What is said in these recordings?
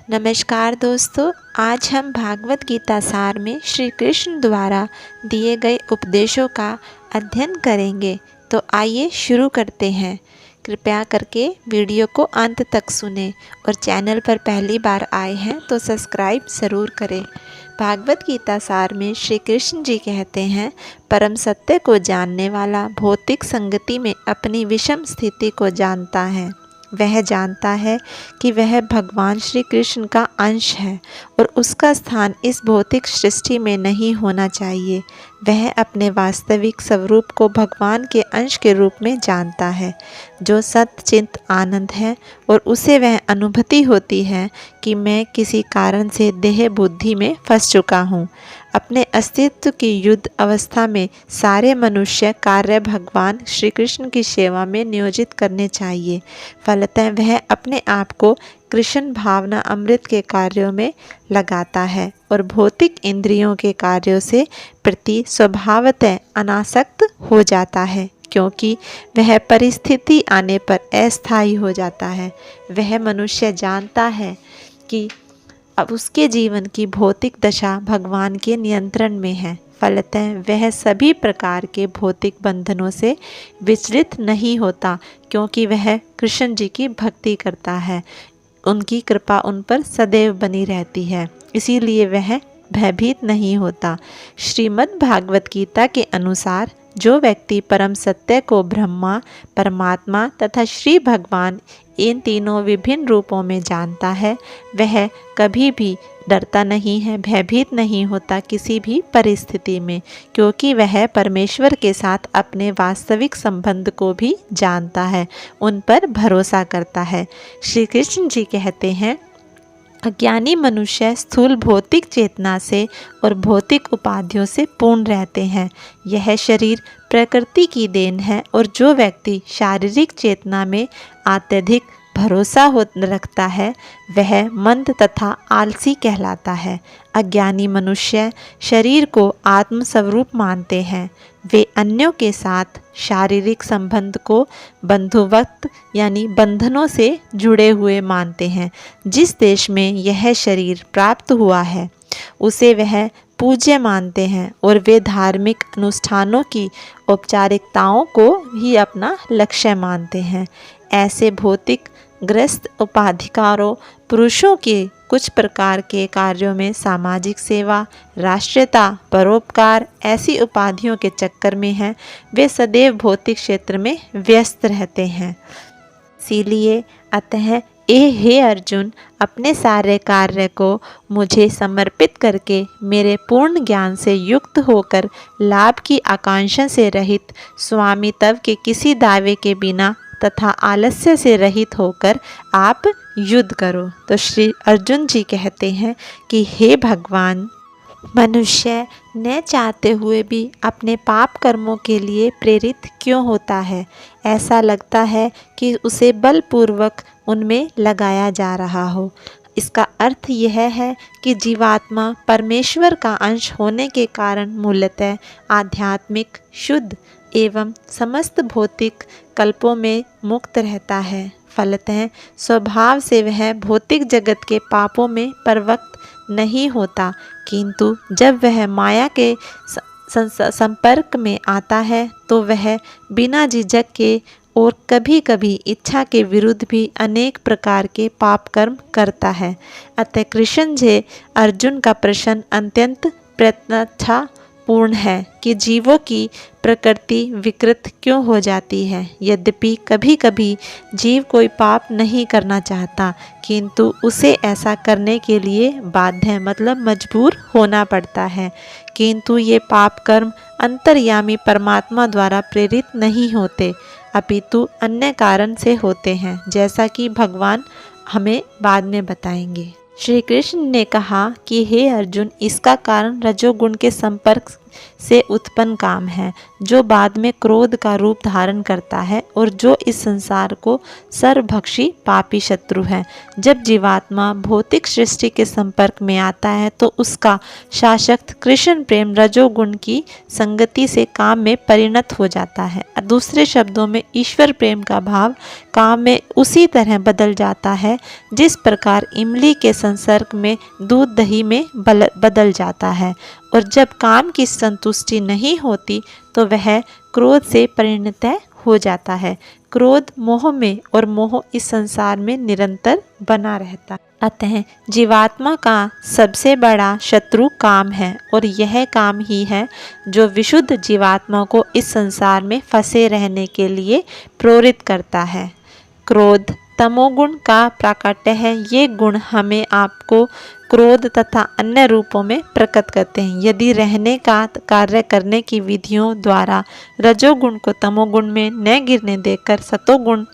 नमस्कार दोस्तों, आज हम भागवत गीता सार में श्री कृष्ण द्वारा दिए गए उपदेशों का अध्ययन करेंगे। तो आइए शुरू करते हैं। कृपया करके वीडियो को अंत तक सुनें और चैनल पर पहली बार आए हैं तो सब्सक्राइब ज़रूर करें। भागवत गीता सार में श्री कृष्ण जी कहते हैं, परम सत्य को जानने वाला भौतिक संगति में अपनी विषम स्थिति को जानता है। वह जानता है कि वह भगवान श्री कृष्ण का अंश है और उसका स्थान इस भौतिक सृष्टि में नहीं होना चाहिए। वह अपने वास्तविक स्वरूप को भगवान के अंश के रूप में जानता है, जो सत्चित आनंद है, और उसे वह अनुभूति होती है कि मैं किसी कारण से देह बुद्धि में फंस चुका हूँ। अपने अस्तित्व की युद्ध अवस्था में सारे मनुष्य कार्य भगवान श्री कृष्ण की सेवा में नियोजित करने चाहिए। फलतः वह अपने आप को कृष्ण भावना अमृत के कार्यों में लगाता है और भौतिक इंद्रियों के कार्यों से प्रति स्वभावतः अनासक्त हो जाता है, क्योंकि वह परिस्थिति आने पर अस्थायी हो जाता है। वह मनुष्य जानता है कि अब उसके जीवन की भौतिक दशा भगवान के नियंत्रण में है। फलतः वह सभी प्रकार के भौतिक बंधनों से विचलित नहीं होता, क्योंकि वह कृष्ण जी की भक्ति करता है। उनकी कृपा उन पर सदैव बनी रहती है, इसीलिए वह भयभीत नहीं होता। श्रीमद् भागवत गीता के अनुसार जो व्यक्ति परम सत्य को ब्रह्मा, परमात्मा तथा श्री भगवान इन तीनों विभिन्न रूपों में जानता है, वह कभी भी डरता नहीं है, भयभीत नहीं होता किसी भी परिस्थिति में, क्योंकि वह परमेश्वर के साथ अपने वास्तविक संबंध को भी जानता है, उन पर भरोसा करता है। श्री कृष्ण जी कहते हैं, अज्ञानी मनुष्य स्थूल भौतिक चेतना से और भौतिक उपाधियों से पूर्ण रहते हैं। यह शरीर प्रकृति की देन है और जो व्यक्ति शारीरिक चेतना में अत्यधिक भरोसा रखता है वह मंद तथा आलसी कहलाता है। अज्ञानी मनुष्य शरीर को आत्मस्वरूप मानते हैं। वे अन्यों के साथ शारीरिक संबंध को बंधुवत यानी बंधनों से जुड़े हुए मानते हैं। जिस देश में यह शरीर प्राप्त हुआ है उसे वह पूज्य मानते हैं और वे धार्मिक अनुष्ठानों की औपचारिकताओं को ही अपना लक्ष्य मानते हैं। ऐसे भौतिक ग्रस्त उपाधिकारों पुरुषों के कुछ प्रकार के कार्यों में सामाजिक सेवा, राष्ट्रीयता, परोपकार ऐसी उपाधियों के चक्कर में हैं। वे सदैव भौतिक क्षेत्र में व्यस्त रहते हैं। इसीलिए अतः हे अर्जुन, अपने सारे कार्य को मुझे समर्पित करके मेरे पूर्ण ज्ञान से युक्त होकर लाभ की आकांक्षा से रहित, स्वामित्व के किसी दावे के बिना तथा आलस्य से रहित होकर आप युद्ध करो। तो श्री अर्जुन जी कहते हैं कि हे भगवान, मनुष्य न चाहते हुए भी अपने पाप कर्मों के लिए प्रेरित क्यों होता है? ऐसा लगता है कि उसे बलपूर्वक उनमें लगाया जा रहा हो। इसका अर्थ यह है कि जीवात्मा परमेश्वर का अंश होने के कारण मूलतः आध्यात्मिक, शुद्ध एवं समस्त भौतिक कल्पों में मुक्त रहता है। फलतः स्वभाव से वह भौतिक जगत के पापों में प्रवृत्त नहीं होता, किंतु जब वह माया के संपर्क में आता है तो वह बिना झिझक के और कभी कभी इच्छा के विरुद्ध भी अनेक प्रकार के पाप कर्म करता है। अतः कृष्ण जी अर्जुन का प्रश्न अत्यंत प्रत्नच्छा पूर्ण है कि जीवों की प्रकृति विकृत क्यों हो जाती है। यद्यपि कभी कभी जीव कोई पाप नहीं करना चाहता, किंतु उसे ऐसा करने के लिए बाध्य मतलब मजबूर होना पड़ता है। किंतु ये पाप कर्म अंतर्यामी परमात्मा द्वारा प्रेरित नहीं होते, अपितु अन्य कारण से होते हैं, जैसा कि भगवान हमें बाद में बताएंगे। श्री कृष्ण ने कहा कि हे अर्जुन, इसका कारण रजोगुण के संपर्क से उत्पन्न काम है, जो बाद में क्रोध का रूप धारण करता है और जो इस संसार को सर्वभक्षी पापी शत्रु है। जब जीवात्मा भौतिक सृष्टि के संपर्क में आता है तो उसका शासक कृष्ण प्रेम रजोगुण की संगति से काम में परिणत हो जाता है। दूसरे शब्दों में ईश्वर प्रेम का भाव काम में उसी तरह बदल जाता है जिस प्रकार इमली के संसर्ग में दूध दही में बदल जाता है। और जब काम की संतुष्टि नहीं होती तो वह क्रोध से परिणत हो जाता है। क्रोध मोह में और मोह इस संसार में निरंतर बना रहता है। अतः जीवात्मा का सबसे बड़ा शत्रु काम है और यह काम ही है जो विशुद्ध जीवात्मा को इस संसार में फंसे रहने के लिए प्रेरित करता है। क्रोध तमोगुण का प्राकट्य है। ये गुण हमें आपको क्रोध तथा अन्य रूपों में प्रकट करते हैं। यदि रहने का कार्य करने की विधियों द्वारा रजोगुण को तमोगुण में न गिरने देकर सतोगुण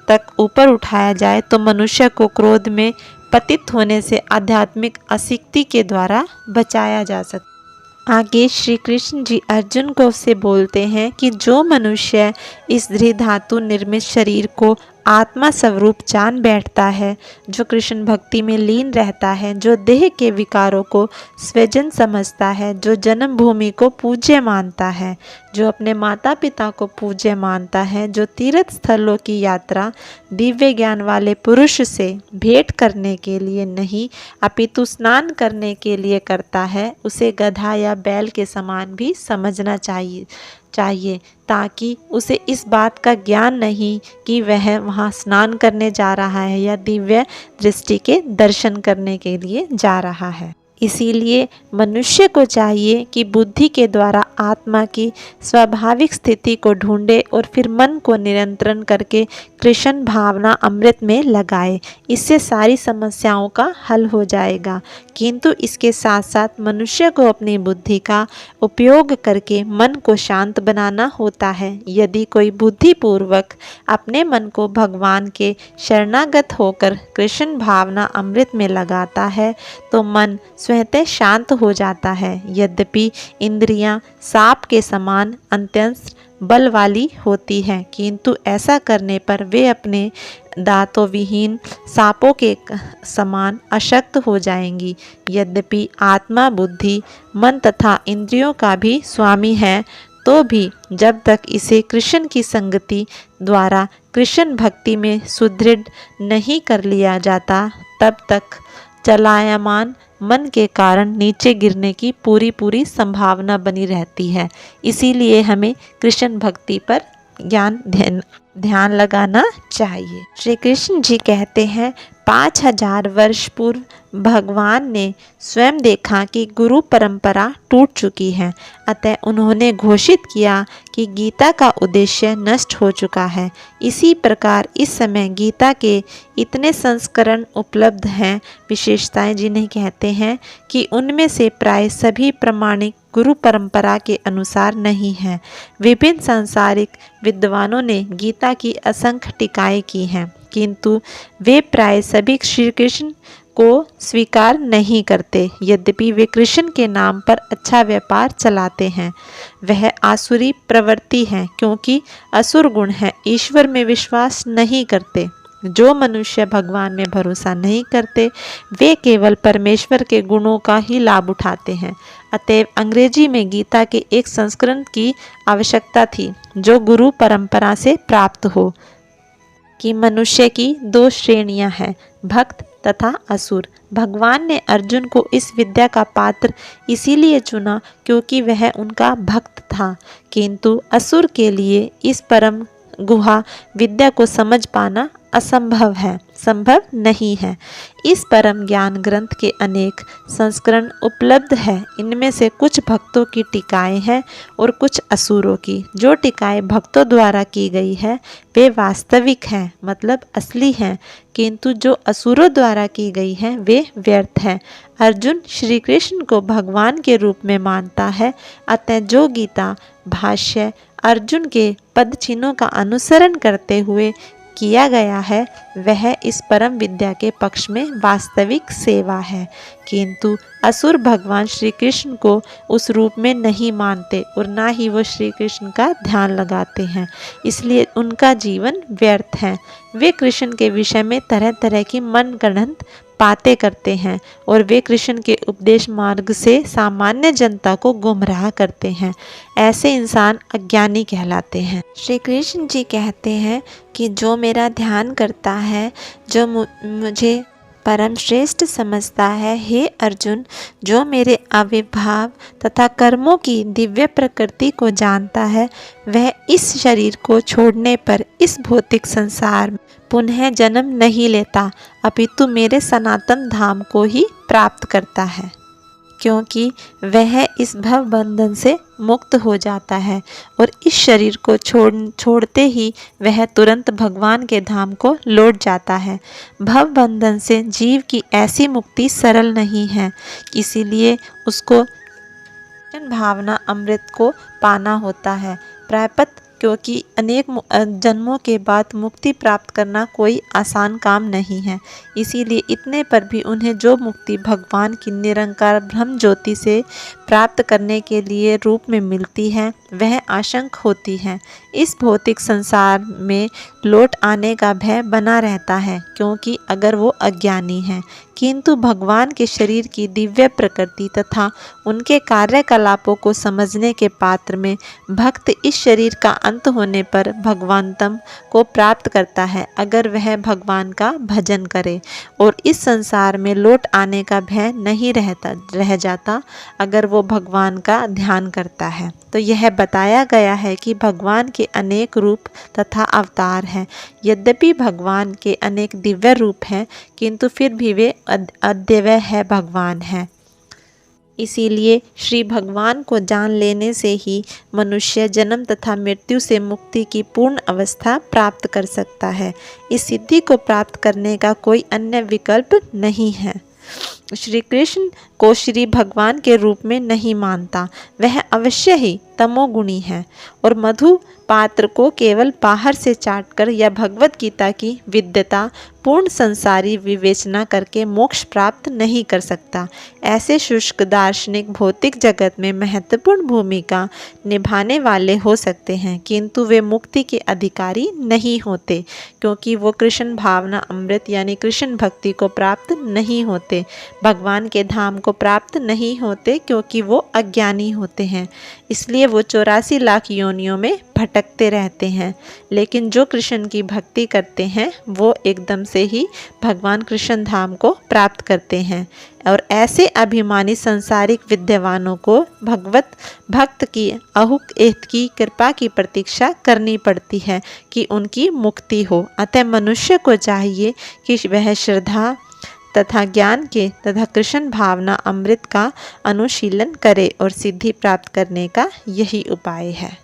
तक ऊपर उठाया जाए तो मनुष्य को क्रोध में पतित होने से आध्यात्मिक अशक्ति के द्वारा बचाया जा सकता। आगे श्री कृष्ण जी अर्जुन को से बोलते हैं कि जो मनुष्य इस धातु निर्मित शरीर को आत्मा स्वरूप जान बैठता है, जो कृष्ण भक्ति में लीन रहता है, जो देह के विकारों को स्वजन समझता है, जो जन्मभूमि को पूज्य मानता है, जो अपने माता पिता को पूज्य मानता है, जो तीर्थ स्थलों की यात्रा दिव्य ज्ञान वाले पुरुष से भेंट करने के लिए नहीं अपितु स्नान करने के लिए करता है, उसे गधा या बैल के समान भी समझना चाहिए ताकि उसे इस बात का ज्ञान नहीं कि वह वहाँ स्नान करने जा रहा है या दिव्य दृष्टि के दर्शन करने के लिए जा रहा है। इसीलिए मनुष्य को चाहिए कि बुद्धि के द्वारा आत्मा की स्वाभाविक स्थिति को ढूंढे और फिर मन को नियंत्रण करके कृष्ण भावना अमृत में लगाए। इससे सारी समस्याओं का हल हो जाएगा। किंतु इसके साथ साथ मनुष्य को अपनी बुद्धि का उपयोग करके मन को शांत बनाना होता है। यदि कोई बुद्धिपूर्वक अपने मन को भगवान के शरणागत होकर कृष्ण भावना अमृत में लगाता है तो मन स्वतः शांत हो जाता है। यद्यपि इंद्रियां सांप के समान अत्यंत बल वाली होती हैं, किंतु ऐसा करने पर वे अपने दांतों विहीन सांपों के समान अशक्त हो जाएंगी। यद्यपि आत्मा बुद्धि मन तथा इंद्रियों का भी स्वामी है तो भी जब तक इसे कृष्ण की संगति द्वारा कृष्ण भक्ति में सुदृढ़ नहीं कर लिया जाता तब तक चलायमान मन के कारण नीचे गिरने की पूरी संभावना बनी रहती है। इसीलिए हमें कृष्ण भक्ति पर ध्यान लगाना चाहिए। श्री कृष्ण जी कहते हैं 5000 वर्ष पूर्व भगवान ने स्वयं देखा कि गुरु परंपरा टूट चुकी है, अतः उन्होंने घोषित किया कि गीता का उद्देश्य नष्ट हो चुका है। इसी प्रकार इस समय गीता के इतने संस्करण उपलब्ध हैं, विशेषताएं जिन्हें कहते हैं कि उनमें से प्राय सभी प्रमाणिक गुरु परंपरा के अनुसार नहीं है। विभिन्न सांसारिक विद्वानों ने गीता की असंख्य टीकाएं की हैं, किंतु वे प्राय सभी श्री कृष्ण को स्वीकार नहीं करते। यद्यपि वे कृष्ण के नाम पर अच्छा व्यापार चलाते हैं, वह आसुरी प्रवृत्ति है क्योंकि असुर गुण है, ईश्वर में विश्वास नहीं करते। जो मनुष्य भगवान में भरोसा नहीं करते वे केवल परमेश्वर के गुणों का ही लाभ उठाते हैं। अतएव अंग्रेजी में गीता के एक संस्करण की आवश्यकता थी जो गुरु परंपरा से प्राप्त हो। कि मनुष्य की 2 श्रेणियां हैं, भक्त तथा असुर। भगवान ने अर्जुन को इस विद्या का पात्र इसीलिए चुना क्योंकि वह उनका भक्त था, किंतु असुर के लिए इस परम गुहा विद्या को समझ पाना संभव नहीं है। इस परम ज्ञान ग्रंथ के अनेक संस्करण उपलब्ध है। इनमें से कुछ भक्तों की टीकाएं हैं और कुछ असुरों की। जो टीकाएं भक्तों द्वारा की गई है वे वास्तविक हैं, मतलब असली हैं, किंतु जो असुरों द्वारा की गई है वे व्यर्थ हैं। अर्जुन श्री कृष्ण को भगवान के रूप में मानता है, अतः जो गीता भाष्य अर्जुन के पद चिन्हों का अनुसरण करते हुए किया गया है वह इस परम विद्या के पक्ष में वास्तविक सेवा है, किंतु असुर भगवान श्री कृष्ण को उस रूप में नहीं मानते और ना ही वो श्री कृष्ण का ध्यान लगाते हैं, इसलिए उनका जीवन व्यर्थ है। वे कृष्ण के विषय में तरह तरह की मनगढ़ंत बातें करते हैं और वे कृष्ण के उपदेश मार्ग से सामान्य जनता को गुमराह करते हैं। ऐसे इंसान अज्ञानी कहलाते हैं। श्री कृष्ण जी कहते हैं कि जो मेरा ध्यान करता है, जो मुझे परम श्रेष्ठ समझता है, हे अर्जुन, जो मेरे आविर्भाव तथा कर्मों की दिव्य प्रकृति को जानता है, वह इस शरीर को छोड़ने पर इस भौतिक संसार में पुनः जन्म नहीं लेता, अपितु मेरे सनातन धाम को ही प्राप्त करता है, क्योंकि वह इस भव बंधन से मुक्त हो जाता है और इस शरीर को छोड़ते ही वह तुरंत भगवान के धाम को लौट जाता है। भव बंधन से जीव की ऐसी मुक्ति सरल नहीं है, इसीलिए उसको भावना अमृत को पाना होता है प्रायपत, क्योंकि अनेक जन्मों के बाद मुक्ति प्राप्त करना कोई आसान काम नहीं है। इसीलिए इतने पर भी उन्हें जो मुक्ति भगवान की निरंकार ब्रह्म ज्योति से प्राप्त करने के लिए रूप में मिलती है, वह आशंक होती है। इस भौतिक संसार में लौट आने का भय बना रहता है, क्योंकि अगर वो अज्ञानी है, किंतु भगवान के शरीर की दिव्य प्रकृति तथा उनके कार्यकलापों को समझने के पात्र में भक्त इस शरीर का अंत होने पर भगवानतम को प्राप्त करता है, अगर वह भगवान का भजन करे, और इस संसार में लौट आने का भय नहीं रह जाता अगर वो भगवान का ध्यान करता है। तो यह बताया गया है कि भगवान के अनेक रूप तथा अवतार हैं। यद्यपि भगवान के अनेक दिव्य रूप हैं, किंतु फिर भी वे अद्वितीय है भगवान हैं। इसीलिए श्री भगवान को जान लेने से ही मनुष्य जन्म तथा मृत्यु से मुक्ति की पूर्ण अवस्था प्राप्त कर सकता है। इस सिद्धि को प्राप्त करने का कोई अन्य विकल्प नहीं है। श्री कृष्ण को श्री भगवान के रूप में नहीं मानता, वह अवश्य ही तमोगुणी है और मधु पात्र को केवल बाहर से चाटकर या भगवत गीता की विद्यता पूर्ण संसारी विवेचना करके मोक्ष प्राप्त नहीं कर सकता। ऐसे शुष्क दार्शनिक भौतिक जगत में महत्वपूर्ण भूमिका निभाने वाले हो सकते हैं, किंतु वे मुक्ति के अधिकारी नहीं होते, क्योंकि वो कृष्ण भावना अमृत यानी कृष्ण भक्ति को प्राप्त नहीं होते, भगवान के धाम को प्राप्त नहीं होते, क्योंकि वो अज्ञानी होते हैं। इसलिए वो 84 लाख योनियों में भटकते रहते हैं। लेकिन जो कृष्ण की भक्ति करते हैं वो एकदम से ही भगवान कृष्ण धाम को प्राप्त करते हैं। और ऐसे अभिमानी संसारिक विद्वानों को भगवत भक्त की अहुक एत की कृपा की प्रतीक्षा करनी पड़ती है कि उनकी मुक्ति हो। अतः मनुष्य को चाहिए कि वह श्रद्धा तथा ज्ञान के तथा कृष्ण भावना अमृत का अनुशीलन करे और सिद्धि प्राप्त करने का यही उपाय है।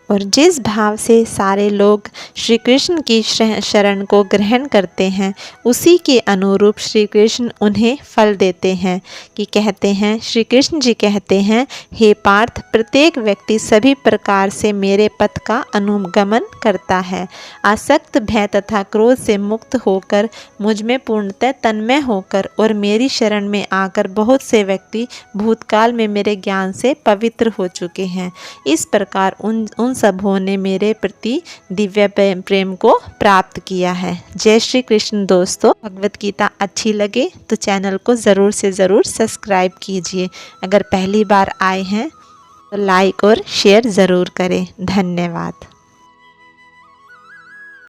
और जिस भाव से सारे लोग श्री कृष्ण की शरण को ग्रहण करते हैं, उसी के अनुरूप श्री कृष्ण उन्हें फल देते हैं। कि कहते हैं, श्री कृष्ण जी कहते हैं, हे पार्थ, प्रत्येक व्यक्ति सभी प्रकार से मेरे पथ का अनुगमन करता है। आसक्त भय तथा क्रोध से मुक्त होकर मुझ में पूर्णतः तन्मय होकर और मेरी शरण में आकर बहुत से व्यक्ति भूतकाल में मेरे ज्ञान से पवित्र हो चुके हैं। इस प्रकार उन सबों ने मेरे प्रति दिव्य प्रेम को प्राप्त किया है। जय श्री कृष्ण। दोस्तों, भगवत गीता अच्छी लगे तो चैनल को ज़रूर से ज़रूर सब्सक्राइब कीजिए। अगर पहली बार आए हैं तो लाइक और शेयर ज़रूर करें। धन्यवाद।